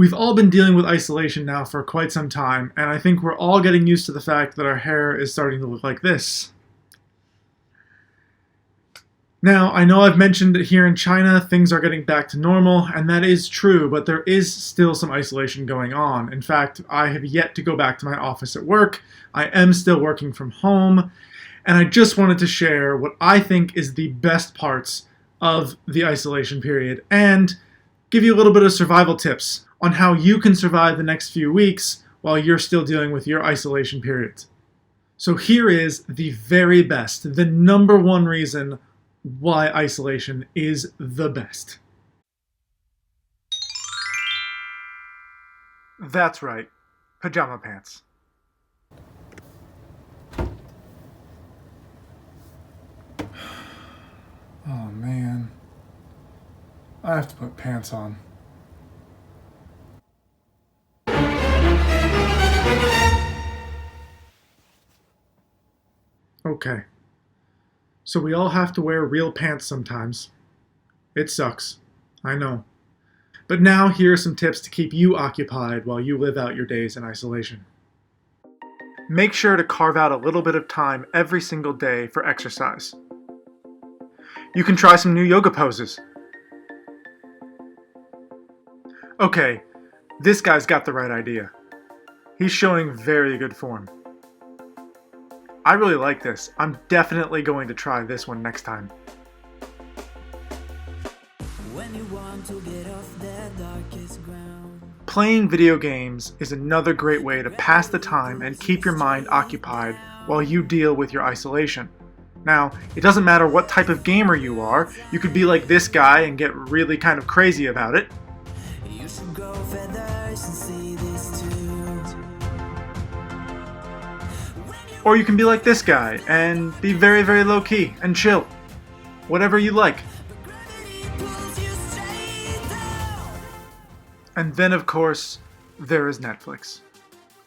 We've all been dealing with isolation now for quite some time, and I think we're all getting used to the fact that our hair is starting to look like this. Now, I know I've mentioned that here in China things are getting back to normal, and that is true, but there is still some isolation going on. In fact, I have yet to go back to my office at work. I am still working from home, and I just wanted to share what I think is the best parts of the isolation period and give you a little bit of survival tips on how you can survive the next few weeks while you're still dealing with your isolation periods. So here is the very best, the number one reason why isolation is the best. That's right, pajama pants. Oh man, I have to put pants on. Okay. So we all have to wear real pants sometimes. It sucks. I know. But now here are some tips to keep you occupied while you live out your days in isolation. Make sure to carve out a little bit of time every single day for exercise. You can try some new yoga poses. Okay, this guy's got the right idea. He's showing very good form. I really like this. I'm definitely going to try this one next time. When you want to get off the darkest ground. Playing video games is another great way to pass the time and keep your mind occupied while you deal with your isolation. Now, it doesn't matter what type of gamer you are. You could be like this guy and get really kind of crazy about it. You should grow feathers and see this too. Or you can be like this guy and be very, very low-key and chill. Whatever you like. And then, of course, there is Netflix.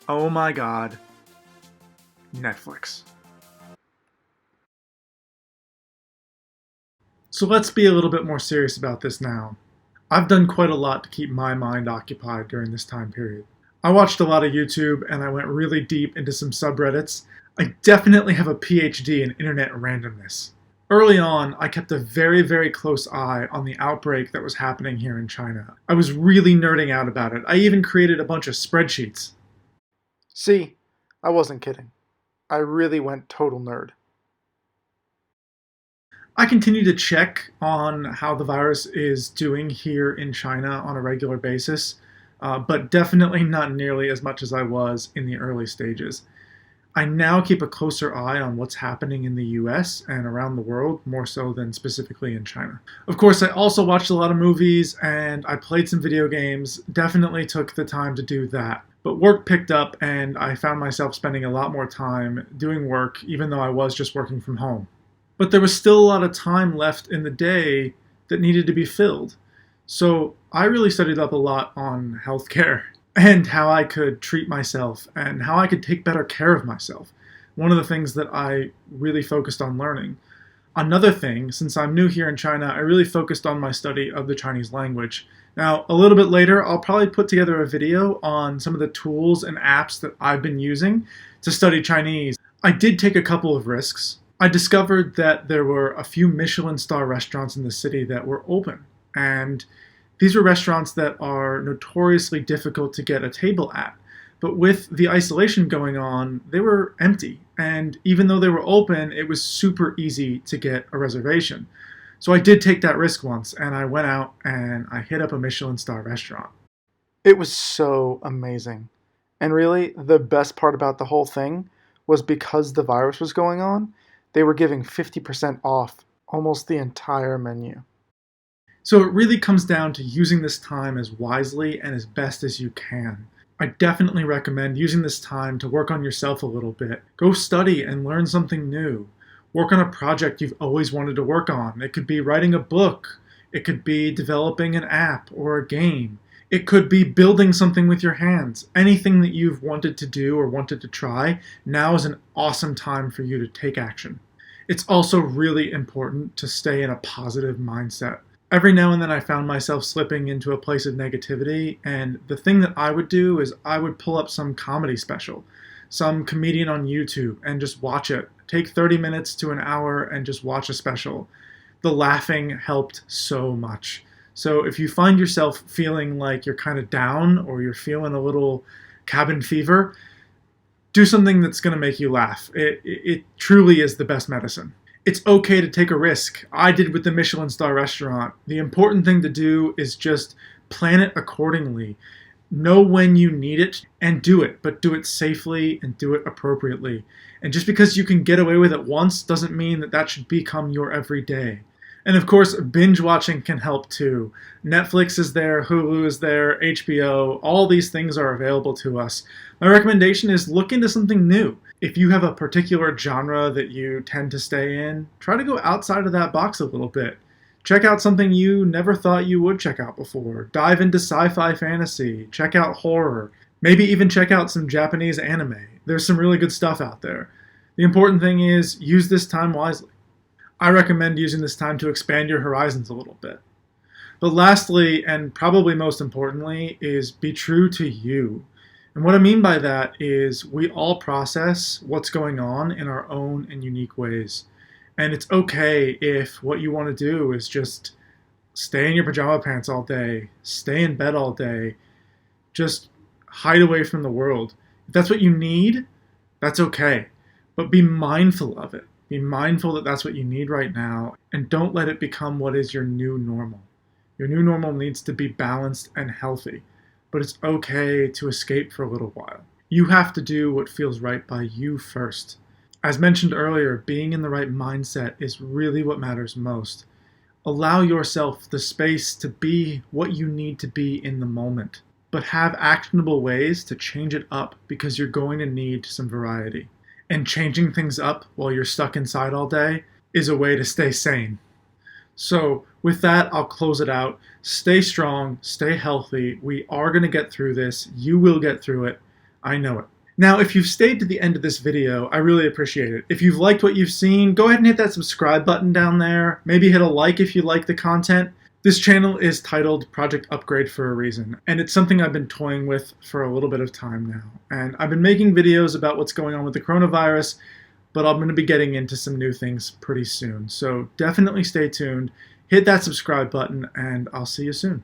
Oh my god. Netflix. So let's be a little bit more serious about this now. I've done quite a lot to keep my mind occupied during this time period. I watched a lot of YouTube and I went really deep into some subreddits. I definitely have a PhD in internet randomness. Early on, I kept a very, very close eye on the outbreak that was happening here in China. I was really nerding out about it. I even created a bunch of spreadsheets. See, I wasn't kidding. I really went total nerd. I continue to check on how the virus is doing here in China on a regular basis, but definitely not nearly as much as I was in the early stages. I now keep a closer eye on what's happening in the US and around the world, more so than specifically in China. Of course, I also watched a lot of movies and I played some video games, definitely took the time to do that. But work picked up and I found myself spending a lot more time doing work, even though I was just working from home. But there was still a lot of time left in the day that needed to be filled. So I really studied up a lot on healthcare and how I could treat myself and how I could take better care of myself. One of the things that I really focused on learning. Another thing, since I'm new here in China, I really focused on my study of the Chinese language. Now, a little bit later, I'll probably put together a video on some of the tools and apps that I've been using to study Chinese. I did take a couple of risks. I discovered that there were a few Michelin star restaurants in the city that were open, and these were restaurants that are notoriously difficult to get a table at. But with the isolation going on, they were empty. And even though they were open, it was super easy to get a reservation. So I did take that risk once, and I went out and I hit up a Michelin star restaurant. It was so amazing. And really, the best part about the whole thing was because the virus was going on, they were giving 50% off almost the entire menu. So it really comes down to using this time as wisely and as best as you can. I definitely recommend using this time to work on yourself a little bit. Go study and learn something new. Work on a project you've always wanted to work on. It could be writing a book. It could be developing an app or a game. It could be building something with your hands. Anything that you've wanted to do or wanted to try, now is an awesome time for you to take action. It's also really important to stay in a positive mindset. Every now and then I found myself slipping into a place of negativity, and the thing that I would do is I would pull up some comedy special, some comedian on YouTube, and just watch it. Take 30 minutes to an hour and just watch a special. The laughing helped so much. So if you find yourself feeling like you're kind of down or you're feeling a little cabin fever, do something that's going to make you laugh. It truly is the best medicine. It's okay to take a risk. I did with the Michelin star restaurant. The important thing to do is just plan it accordingly. Know when you need it and do it, but do it safely and do it appropriately. And just because you can get away with it once doesn't mean that that should become your everyday. And of course, binge watching can help too. Netflix is there, Hulu is there, HBO, all these things are available to us. My recommendation is look into something new. If you have a particular genre that you tend to stay in, try to go outside of that box a little bit. Check out something you never thought you would check out before. Dive into sci-fi fantasy, check out horror, maybe even check out some Japanese anime. There's some really good stuff out there. The important thing is use this time wisely. I recommend using this time to expand your horizons a little bit. But lastly, and probably most importantly, is be true to you. And what I mean by that is we all process what's going on in our own and unique ways. And it's okay if what you want to do is just stay in your pajama pants all day, stay in bed all day, just hide away from the world. If that's what you need, that's okay. But be mindful of it. Be mindful that that's what you need right now, and don't let it become what is your new normal. Your new normal needs to be balanced and healthy, but it's okay to escape for a little while. You have to do what feels right by you first. As mentioned earlier, being in the right mindset is really what matters most. Allow yourself the space to be what you need to be in the moment, but have actionable ways to change it up because you're going to need some variety. And changing things up while you're stuck inside all day is a way to stay sane. So with that, I'll close it out. Stay strong, stay healthy. We are going to get through this. You will get through it. I know it. Now, if you've stayed to the end of this video, I really appreciate it. If you've liked what you've seen, go ahead and hit that subscribe button down there. Maybe hit a like if you like the content. This channel is titled Project Upgrade for a reason, and it's something I've been toying with for a little bit of time now. And I've been making videos about what's going on with the coronavirus, but I'm going to be getting into some new things pretty soon. So definitely stay tuned, hit that subscribe button, and I'll see you soon.